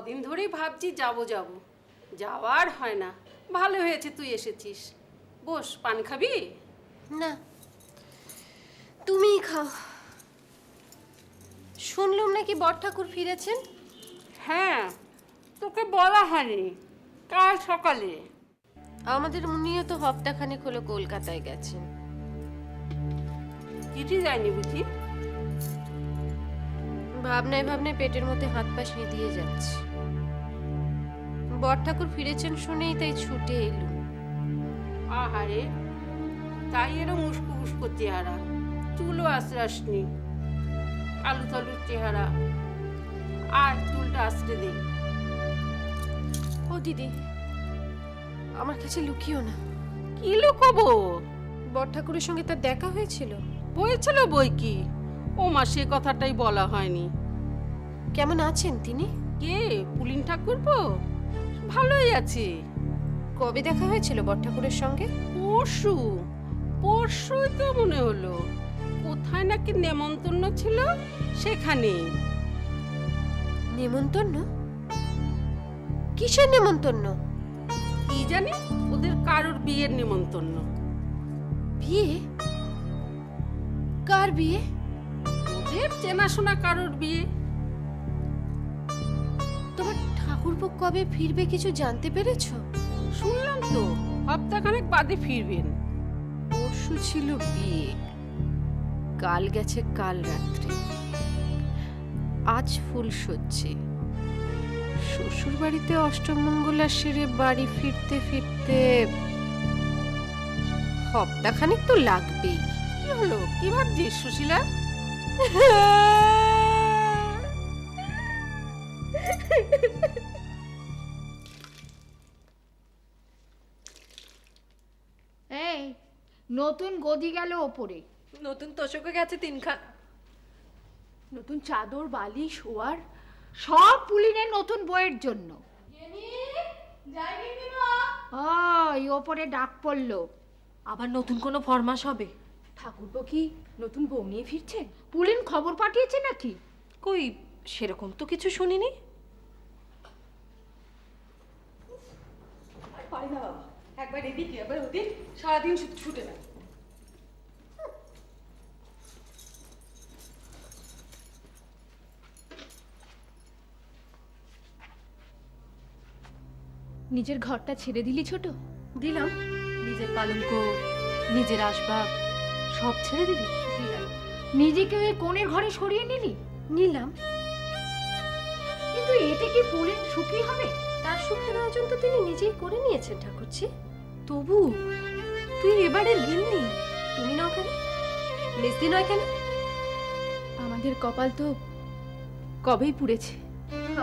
কদিন ধরেই ভাবছি যাব যাব, যাওয়ার হয় না। ভালো হয়েছে তুই এসেছিস। বস, পান খাবি? না, তুমিই খাও। শুনলুম নাকি বড় ঠাকুর ফিরেছেন। হ্যাঁ, তোকে বলা হয়নি, কাল সকালে। আমাদের উনিও তো হপ্তাখানেক হলো কলকাতায় গেছেন। চিঠি যায়নি বুঝি? ভাবনায় ভাবনায় পেটের মধ্যে হাত পা দিয়ে যাচ্ছে। বড় ঠাকুর ফিরেছেন শুনেই তাই ছুটে এলুম। আহারে, তাই এরম উস্কো উস্কো চেহারা, চুলও আশ্রাসনি, আলু থালুর চেহারা। আর চুলটা আশ্রে দে। ও দিদি, আমার কাছে লুকিও না। কি লুকোবো? বড় ঠাকুরের সঙ্গে তার দেখা হয়েছিল। হয়েছিল বই কি, ও মা সে কথাটাই বলা হয়নি। কেমন আছেন তিনি? কে, পুলিন ঠাকুরপো? ভালোই আছে। কবে দেখা হয়েছিল বড় ঠাকুরের সঙ্গে? পরশু, পরশুই তো মনে হলো। কোথায় নাকি নেমন্তন্ন ছিল, সেখানে। নেমন্তন্ন? কিসের নেমন্তন্ন? কি জানি, ওদের কারোর বিয়ের নেমন্তন্ন। বিয়ে? কার বিয়ে? ওদের চেনাশোনা কারোর বিয়ে। তোমার ঠাকুরপো কবে ফিরবে কিছু জানতে পেরেছো? শুনলাম তো হপ্তাখানেক বাদে ফিরবেন। পরশু ছিল বিয়ে, কাল গেছে কাল রাত্রে, আজ ফুল সজ্জে। শ্বশুর বাড়িতে অষ্টমঙ্গলা সেরে বাড়ি ফিরতে ফিরতে হপ্তাখানেক তো লাগবেই। কি হলো, কি ভাবছিস সুশীলা? এই নতুন গদি গেল ওপরে, নতুন তোষকও গেছে তিনখানা, নতুন চাদর বালিশ শোয়ার সব পুলিনের নতুন বইয়ের জন্য। ওই ওপরে ডাক পড়লো। আবার নতুন কোনো ফরমাস হবে? ঠাকুরপো কি নতুন বউ নিয়ে ফিরছে? পুলিন খবর পাঠিয়েছে নাকি? কই, সেরকম তো কিছু শুনিনি। পারি না বাবা, একবার এদিকে একবার ওদিক, সারাদিন শুধু ছুটে না। নিজের ঘরটা ছেড়ে দিলি ছোট? দিলাম, নিজের পালঙ্ক, নিজের আসবাব সব ছেড়ে দিবি? দিলাম। নিজেকে ওই কোণের ঘরে সরিয়ে নিলি? নিলাম। কিন্তু এতে কি পুলিন সুখী হবে? তার সুখের আয়োজন তো তিনি নিজেই করে নিয়েছেন ঠাকুরজি। তবু তুই এবারে গিন্নি, তুমি নাও কেন? মেজদি নয় কেন? আমাদের কপাল তো কবেই পুড়েছে।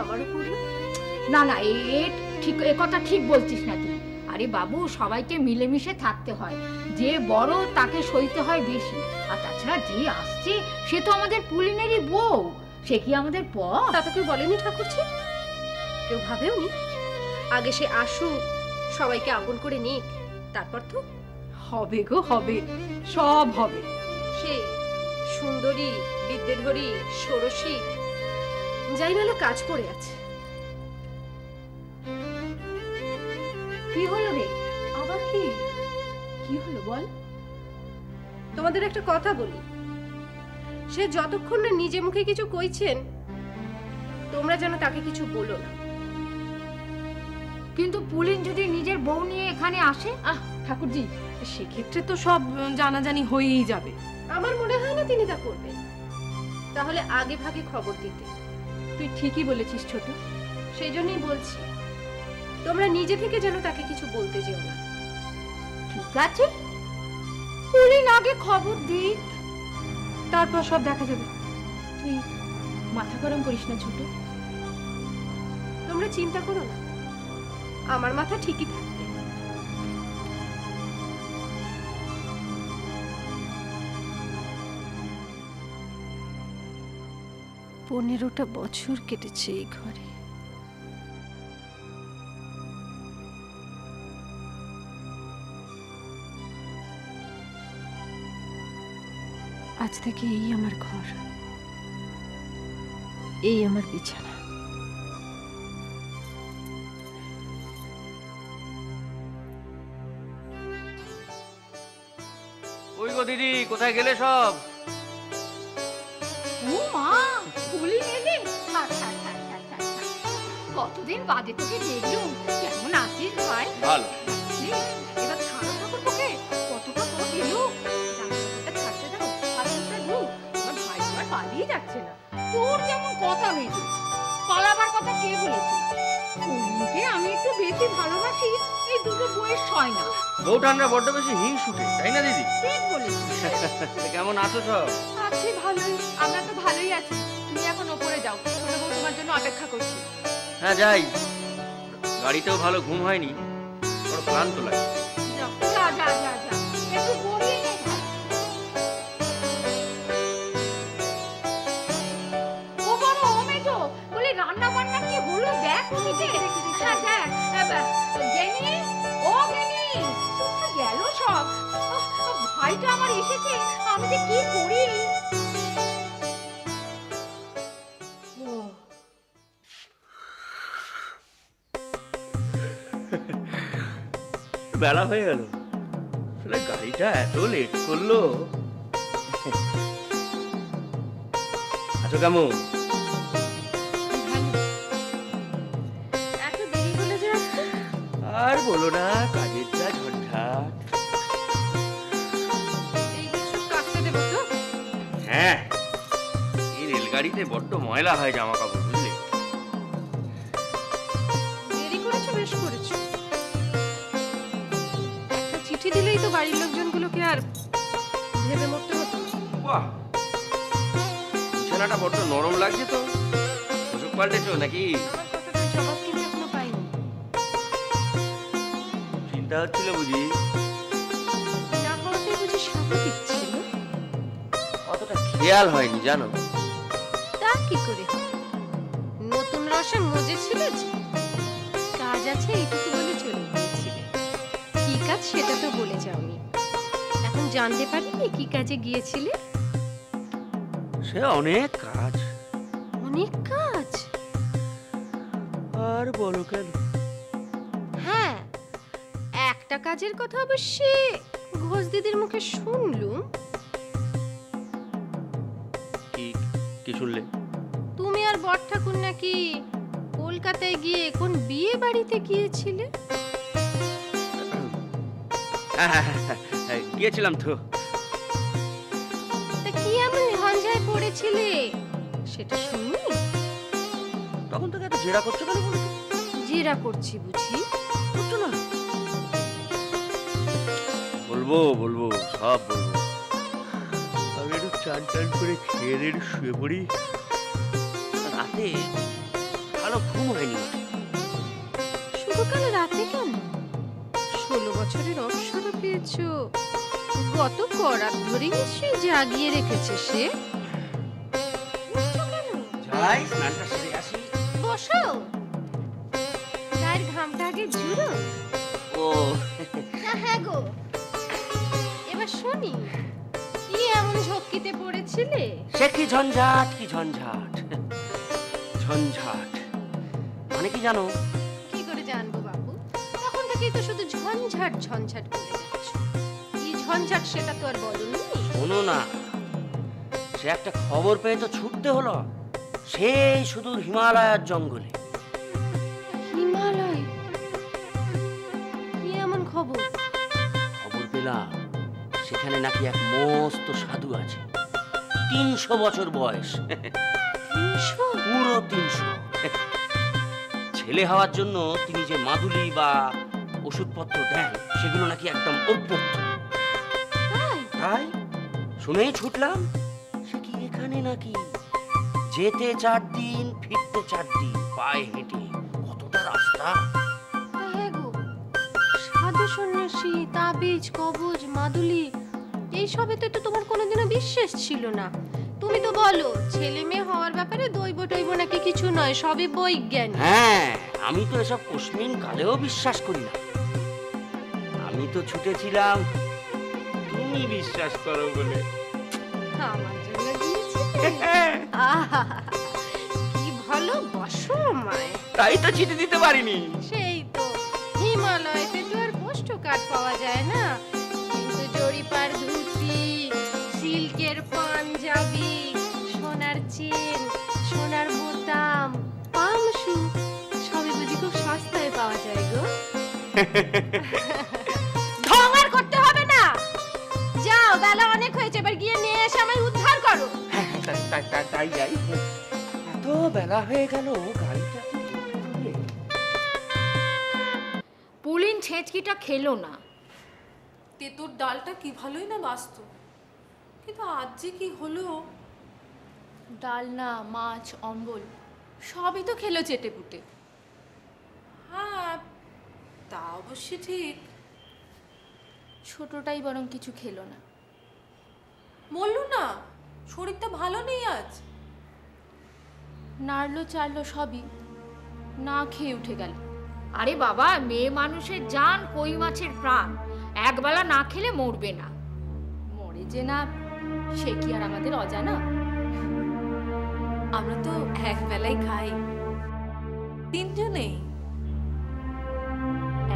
আমারও পুরো। না না, এ ঠিক, এ কথা ঠিক বলছিস না তুই। আরে বাবু, সবাইকে মিলেমিশে থাকতে হয়, যে বড় তাকে সইতে হয় বেশি। আর তাছাড়া যে আসছে সে তো আমাদের পুলিনেরই বউ, সে কি আমাদের পর? তা তো কেউ বলেনি ঠাকুরজি, কেউ ভাবেও নি। আগে সে আসুক, সবাইকে আপন করে নিক, তারপর তো হবে গো হবে, সব হবে। সে সুন্দরী, বিদ্যেধরী, ষোড়শী যাই বলে কাজ পড়ে আছে। কি হলো রে? আবার কি? কি হলো বল? তোমাদের একটা কথা বলি, সে যতক্ষণ না নিজে মুখে কিছু কইছেন, তোমরা যেন তাকে কিছু বলো না। কিন্তু পুলিন যদি নিজের বউ নিয়ে এখানে আসে? ঠাকুরজি, সেক্ষেত্রে তো সব জানাজানি হয়েই যাবে। আমার মনে হয় না তিনি তা করবেন। তাহলে আগে ভাগে খবর দিতে। তুই ঠিকই বলেছিস ছোট। সেই জন্যই বলছি, তোমরা নিজে থেকে যেন তাকে কিছু বলতে যেও না। ঠিক আছে, পুলিন আগে খবর দিক, তারপর সব দেখা যাবে। তুই মাথা গরম করিস না ছোট। তোমরা চিন্তা করো না, আমার মাথা ঠিকই থাকবে। 15টা বছর কেটেছে এই ঘরে। আজ থেকে এই আমার ঘর, এই আমার বিছানা। কই গো দিদি, কোথায় গেলে সব? ও মা, ফুলি নেলে? কতদিন বাদে তোকে দেখলুম, কেমন আছিস ভাই? ভালো। এবার ছাড়ো ঠাকুর তোকে, কতটা পথ এলো। জামাকাপড়টা ছাড়তে দাও, হাতটা ধো। আমার ভাই তো আর পালিয়ে যাচ্ছে না। তোর যেমন কথা মেজো, পালাবার কথা কে বলেছে? ফুলিকে আমি একটু বেশি ভালোবাসি, এই দুটো বয়স হয় না। বউঠানরা বড্ড বেশি হিংসুটে, তাই না দিদি? ঠিক বলেছিস। কেমন আছো সব? আছি ভালোই, আমরা তো ভালোই আছি। তুমি এখন ওপরে যাও, ছোট বউ তোমার জন্য অপেক্ষা করছি। হ্যাঁ যাই, গাড়িতেও ভালো ঘুম হয়নি, বড় ক্লান্ত লাগে। যা যা যা যা যা, একটু গড়িয়ে নে ভাই। ও বড়, ও মেজো, বলি রান্না বান্না কি হলো দেখ ওদিকে। হ্যাঁ দেখ, গেনি, ও গেনি, কোথায় গেল সব? ভাইটা আমার এসেছে, আমি যে কি করি। বেলা হয়ে গেল, আসলে গাড়িটা এত লেট করলো। আছো কেমন? এত দেরি হলো যে আসতে? আর বলো না, কাজের যা ঝঞ্ঝাট। এইগুলো সব কাচতে দেবো তো? হ্যাঁ, এই রেলগাড়িতে বড্ড ময়লা হয় জামা কাপড়, বুঝলে? দেরি করেছো, বেশ করেছো। একটা চিঠি দিলেই তো বাড়ির লোকজনগুলোকে আর ভেবে মরতে হতো না। বাহ, বিছানাটা বড্ড নরম লাগছে তো। ওষুধ পাল্টেছো নাকি? আমার কথাটার জবাব কিন্তু এখনো পাইনি। চিন্তা হচ্ছিল বুঝি? না হওয়াতেই বুঝি স্বাভাবিক ছিল? অতটা খেয়াল হয়নি জানো। তা কি করে হয়? নতুন রসে মজেছিল যে, কাজ আছে এইটুকু বলে চলে গিয়েছিলে। কি কাজ সেটা তো বলে যাওনি। এখন জানতে পারিনি কি কাজে গিয়েছিলে? সে অনেক কাজ। অনেক কাজ? আর বলো কেন? হ্যাঁ, একটা কাজের কথা অবশ্যই ঘোষ দিদির মুখে শুনলুম। কি কি শুনলে? তুমি আর বড় ঠাকুর নাকি কলকাতায় গিয়ে কোন বিয়ে বাড়িতে গিয়েছিলে? গিয়েছিলাম তো। তা কি এমন ঝঞ্ঝায় পড়েছিলে সেটা শুনি। তখন থেকে এত জেরা করছো কেন বলো তো? জেরা করছি বুঝি? করছো না? বলবো বলবো, সব বলবো। আমি একটু চান টান করে খেয়ে দিয়ে একটু শুয়ে পড়ি। রাতে ভালো ঘুম হয়নি। শুধু কাল রাতে কেন? 16 বছরের অবসর পেয়েছো, গত করাত ধরে নিশ্চয়ই জাগিয়ে রেখেছে সে। যাই, স্নানটা সেরে আসি। বসো, গায়ের ঘামটা আগে জুড়ো। ও হ্যাঁ গো, এবার শুনি কি এমন ঝক্কিতে পড়েছিলে? সে কি ঝঞ্ঝাট, কি ঝঞ্ঝাট। ঝঞ্ঝাট মানে কি জানো? কি করে জানবো বাবু? তখন থেকেই তো শুধু ঝঞ্ঝাট ঝঞ্ঝাট করে যাচ্ছ। কি ঝঞ্ঝাট সেটা তো আর বলনি। শোনো না, সে একটা খবর পেয়ে তো ছুটতে হলো সেই সুদূর হিমালয়ের জঙ্গলে। হিমালয়? কি এমন খবর? খবর পেলাম সেখানে নাকি এক মস্ত সাধু আছে, 300 বছর বয়স। 300? পুরো 300। ছেলে হওয়ার জন্য তিনি যে মাদুলি বা ওষুধপত্র দেন সেগুলো নাকি একদম অভ্যর্থ। তাই? তাই শুনেই ছুটলাম। সে কি এখানে নাকি যেতে 4 দিন, ফিরতে 4 দিন, পায়ে হেঁটে কতটা রাস্তা। হ্যাঁ গো, সাধু সন্ন্যাসী, তাবিজ, কবজ, মাদুলি এইসবেতে তো তোমার কোনোদিনও বিশ্বাস ছিল না। তুমি তো বলো ছেলে মেয়ে হওয়ার ব্যাপারে দৈব টৈব নাকি কিছু নয়, সবই বৈজ্ঞান। হ্যাঁ, আমি তো এসব কসমিন কালেও বিশ্বাস করি না। আমি তো ছুটেছিলাম তুমি বিশ্বাস করো বলে। আমার জন্য গিয়েছিলে? আহা, কি ভালো বসো মায়। তাই তো চিঠি দিতে পারিনি। সেই তো, হিমালয়তে তো আর পোস্ট কার্ড পাওয়া যায় না, কিন্তু জরিপার ধুতি, ঢং আর করতে হবে না, যাও, বেলা অনেক হয়েছে, এবার গিয়ে নিয়ে এসে আমায় উদ্ধার করো। তাই যাই। এত বেলা হয়ে গেল, গাড়িটা পুলিন ছেঁচকিটা খেলো না। তেঁতুর ডালটা কি ভালোই না বাস্ত, কিন্তু আজ যে কি হলো। ডালনা, মাছ, অম্বল সবই তো খেলো চেটে পুটে। হ্যাঁ, তা অবশ্য ঠিক, ছোটটাই বরং কিছু খেলো না। বললো না শরীরটা ভালো নেই আজ, নাড়লো চাড়লো সবই, না খেয়ে উঠে গেল। আরে বাবা, মেয়ে মানুষের জান কই মাছের প্রাণ, একবেলা না খেলে মরবে না। মরে যে না সে কি আর আমাদের অজানা? আমরা তো এক বেলাই খাই, তিনজনেই।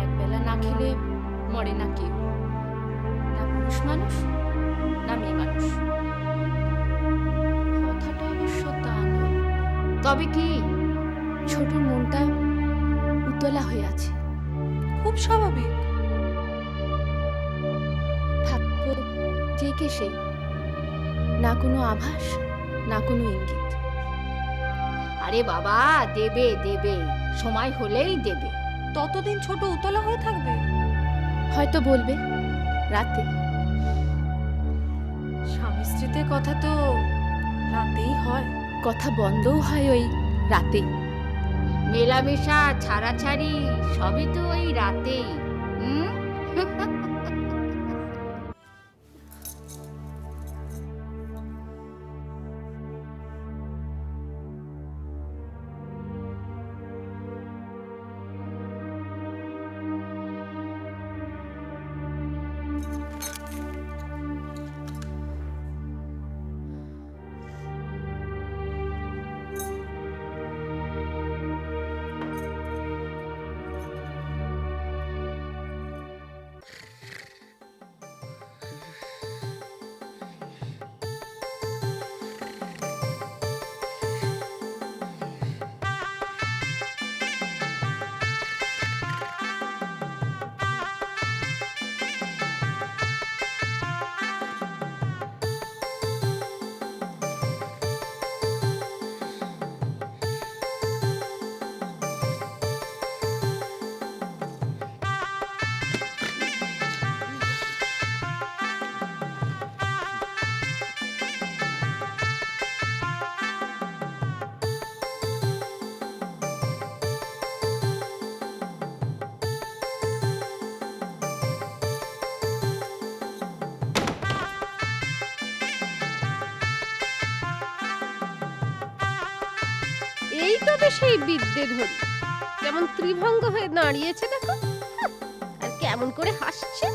এক বেলা না খেলে মরে না কেউ, না পুরুষ মানুষ না মেয়ে মানুষ। কথাটা অবশ্য তা নয়, তবে কি? ছোটর মনটা উতলা হয়ে আছে, খুব স্বাভাবিক। থাকবো যে কে সে, না কোনো আভাস না কোনো ইঙ্গিত। আরে বাবা, দেবে দেবে, সময় হলেই দেবে। ততদিন ছোট উতলা হয়ে থাকবে, হয়তো বলবে রাতে। স্বামী স্ত্রীতে কথা তো রাতেই হয়, কথা বন্ধও হয় ওই রাতেই। মেলামেশা ছাড়াছাড়ি সবই তো ওই রাতেই। এই তবে সেই বিদ্যে ধরি, কেমন ত্রিভঙ্গ হয়ে দাঁড়িয়েছে দেখো, আর কেমন করে হাসছে।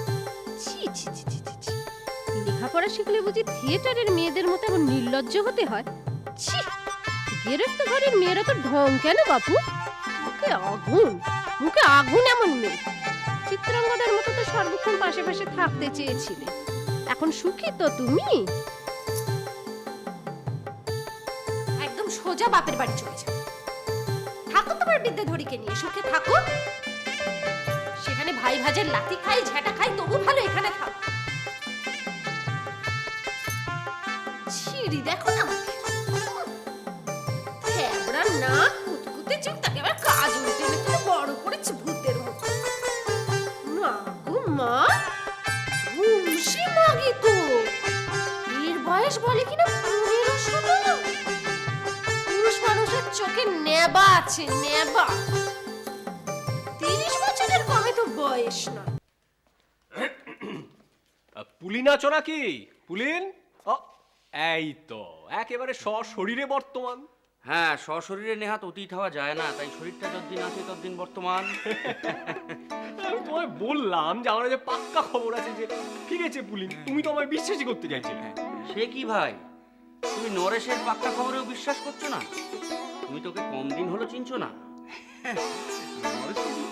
ছি ছি ছি ছি ছি ছি। লেখাপড়া শিখলে বুঝি থিয়েটারের মেয়েদের মতো এমন নির্লজ্জ হতে হয়? ছি, গেরস্ত ঘরের মেয়েরা তো ঢং কেন বাপু, মুখে আগুন, মুখে আগুন এমন মেয়ে। চিত্রাঙ্গদার মতো তো সর্বক্ষণ পাশে পাশে থাকতে চেয়েছিলে, এখন সুখী তো তুমি? একদম সোজা বাপের বাড়ি চলে যাও, থাকো তোমার বিদ্যে ধরিকে নিয়ে, সুখে থাকো। সেখানে ভাই ভাজের লাথি খাই, ঝেঁটা খাই, তবু ভালো এখানে থাকো। ছিড়ি দেখো না, থ্যাবড়া না, কুতকুতে চোখ, তাকে আবার কাজ উল্টে মেখে বড় করেছে ভূতের মতো। মা গো মা, ঘুমসি মাগি তো, এর বয়স বলে কিনা 15-16। পুরুষ মানুষের চোখে নেবা আছে, নেবা। 30 বছরের কমে তো বয়স না। পুলিন আছো নাকি? পুলিন, এই তো একেবারে সশরীরে বর্তমান। হ্যাঁ, সশরীরে নেহাত অতীত হওয়া যায় না, তাই শরীরটা যতদিন আছে ততদিন বর্তমান। আমি তোমায় বললাম যে আমার যে পাক্কা খবর আছে যে ফিরেছে পুলিন, তুমি তো আমায় বিশ্বাসই করতে চাইছিলে। সে কি ভাই, তুমি নরেশের পাক্কা খবরেও বিশ্বাস করছো না? তুমি তোকে কম দিন হলো চিনছো না?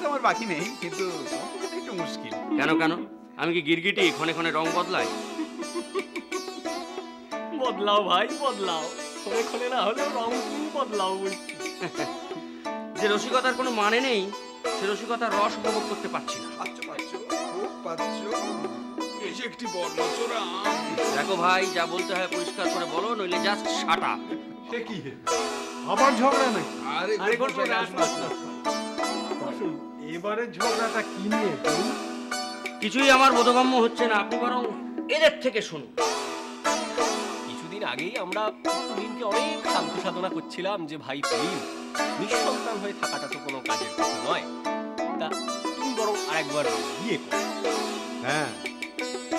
আমার বাকি নেই, কিন্তু একটু মুশকিল। কেন কেন, আমি কি গিরগিটি ক্ষণে ক্ষণে রং বদলাই? বদলাও ভাই বদলাও, ক্ষণে ক্ষণে না হলেও রং তুমি বদলাও বলছি। যে রসিকতার কোনো মানে নেই সে রসিকতার রস উপভোগ করতে পারছি না। পাচ্ছ খুব পাচ্ছ। এসে একটি বর্ণচোরা আম। দেখো ভাই, যা বলতে হয় পরিষ্কার করে বলো, নইলে জাস্ট শাটা। সে কি আবার ঝগড়া নাকি? আরে আরে গল্প গল্প আসুন, আসুন, আসুন। এবারে ঝগড়াটা কি নিয়ে? কিছুই আমার বোধগম্য হচ্ছে না, আপনি বরং এদের থেকে শুনুন। কিছুদিন আগেই আমরা পুলিনকে অনেক সাধ্য সাধনা করছিলাম যে ভাই পুলিন, নিঃসন্তান হয়ে থাকাটা তো কোনো কাজের কথা নয়, তা তুমি বরং আরেকবার বিয়ে করো। হ্যাঁ,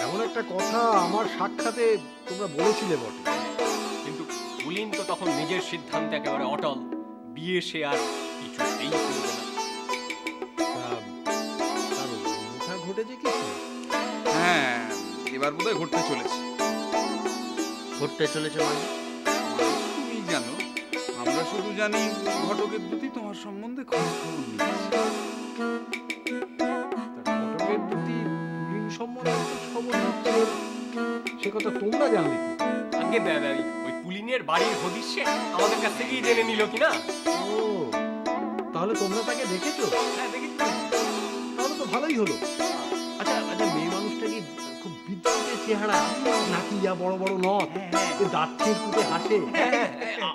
এমন একটা কথা আমার সাক্ষাতে তোমরা বলেছিলে বটে। কিন্তু পুলিন তো তখন নিজের সিদ্ধান্তে একেবারে অটল, বিয়ে সে আর কিছুতেই করবে না। তার অন্যথা ঘটেছে কিছু? হ্যাঁ, এবার বোধহয় ঘটতে চলেছে। ঘটতে চলেছে মানে? তুমি জানো, আমরা শুধু জানি ঘটকের দুটি তোমার সম্বন্ধে খবর নিচ্ছে। ঘটকের প্রতি পুলিন সম্বন্ধে খবর নিচ্ছে, সে কথা তোমরা জানলে কি? আগে ওই পুলিনের বাড়ির হদিশে আমাদের কাছ থেকেই জেনে নিল কিনা। ও, তাহলে তোমরা তাকে দেখেছো? হ্যাঁ, দেখেছি। তাহলে তো ভালোই হলো। আচ্ছা আচ্ছা, মেয়ে মানুষটা কি খুব বিদ্যুতের চেহারা, নাকি ইয়া বড় বড় নথ, এ দাঁত চিরকুটে হাসে?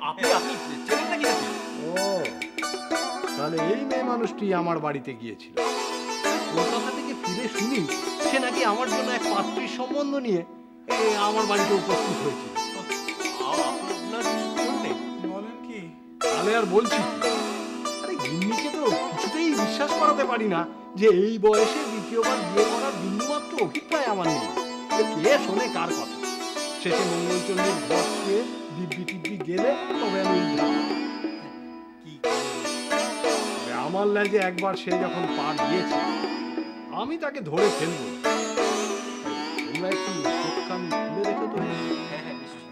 আপনি চেনেন নাকি নাকি? ও, তাহলে এই মেয়ে মানুষটি আমার বাড়িতে গিয়েছিল। কলকাতা থেকে ফিরে শুনি সে নাকি আমার জন্য এক পাত্রীর সম্বন্ধ নিয়ে আমার বাড়িতে উপস্থিত হয়েছিল। আপনার শুনলে বলেন কি? তাহলে আর বলছি কি? আরে গিন্নিকে তো কিছুতেই বিশ্বাস করাতে পারি না যে এই বয়সে দ্বিতীয়বার বিয়ে করার বিন্দুমাত্র অভিপ্রায় আমার নেই। তো কে শোনে কার কথা? শেষে মঙ্গলচন্দ্রের ঘর ছুঁয়ে দিব্যি টিব্যি গেলে তবে আমি উদ্ধার হব। কি করবো? তবে আমার ল্যাজে একবার সে যখন পা দিয়েছে, আমি তাকে ধরে ফেলবো। তোমরা একটু চোখ কান খুলে দেখো তো, হ্যাঁ, নিশ্চয়ই।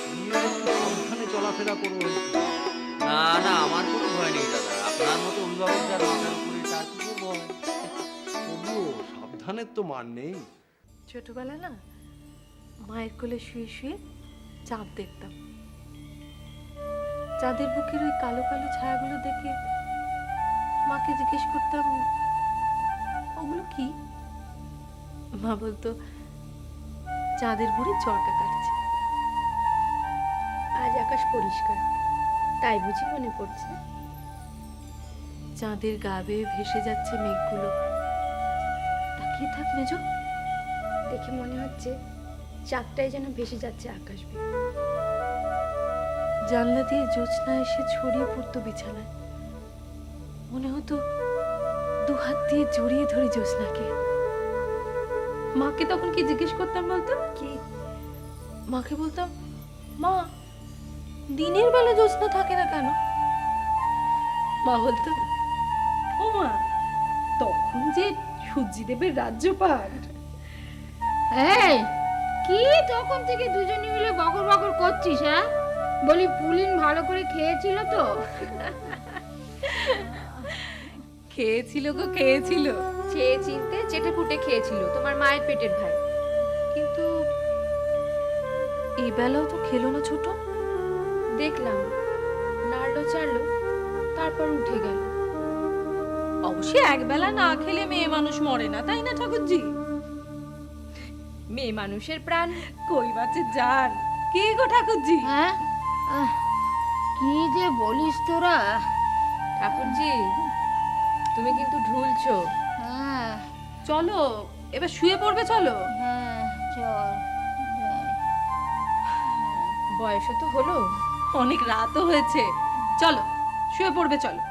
তোমরা একটু সাবধানে চলাফেরা করো। না না, আমার কোনো ভয় নেই দাদা, আপনার মতো অভিভাবক যার মাথার উপরে, তার কিছু ভয়। তবুও সাবধানের তো মান নেই। ছোটবেলা না মায়ের কোলে শুয়ে শুয়ে চাঁদ দেখতাম। চাঁদের বুকের ওই কালো কালো ছায়াগুলো দেখে মাকে জিজ্ঞেস করতাম, ওগুলো কি? মা বলতো, চাঁদের বুড়ি চরকা কাটছে। আজ আকাশ পরিষ্কার, তাই বুঝি মনে পড়ছে? চাঁদের গা বেয়ে ভেসে যাচ্ছে মেঘগুলো। তাকিয়ে থাক মেজো, দেখে মনে হচ্ছে চাঁদটাই যেন ভেসে যাচ্ছে আকাশ বেয়ে। জানলা দিয়ে জ্যোৎস্না এসে ছড়িয়ে পড়তো বিছানায়। মনে হতো দু হাত দিয়ে জড়িয়ে ধরে জ্যোৎস্নাকে। মাকে তখন কি জিজ্ঞেস করতাম বলতো? কি? মাকে বলতাম, মা দিনের বেলা জ্যোৎস্না থাকে না কেন? মা বলতো, ও মা, তখন যে সূর্যদেবের রাজ্যপাট। এই, কি তখন থেকে দুজনে মিলে বকর বকর করছিস? হ্যাঁ, বলি পুলিন ভালো করে খেয়েছিল তো? খেয়েছিল গো, খেয়েছিল। চেয়ে চিনতে চেটে ফুটে খেয়েছিল তোমার মায়ের পেটের ভাই। কিন্তু এই বেলাও তো খেলো না ছোট। দেখলাম নাড়লো চাড়লো, তারপর উঠে গেল। অবশ্যই একবেলা না খেলে মেয়ে মানুষ মরে না, তাই না ঠাকুরজি? মেয়ে মানুষের প্রাণ কই বাঁচে জান। কি গো ঠাকুরজি? হ্যাঁ, কি যে বলিস তোরা। ঠাকুরজি, তুমি কিন্তু ঢুলছো। হ্যাঁ চলো এবার শুয়ে পড়বে, চলো। হ্যাঁ, চল। বয়সও তো হলো। অনেক রাতও হয়েছে, চলো শুয়ে পড়বে, চলো।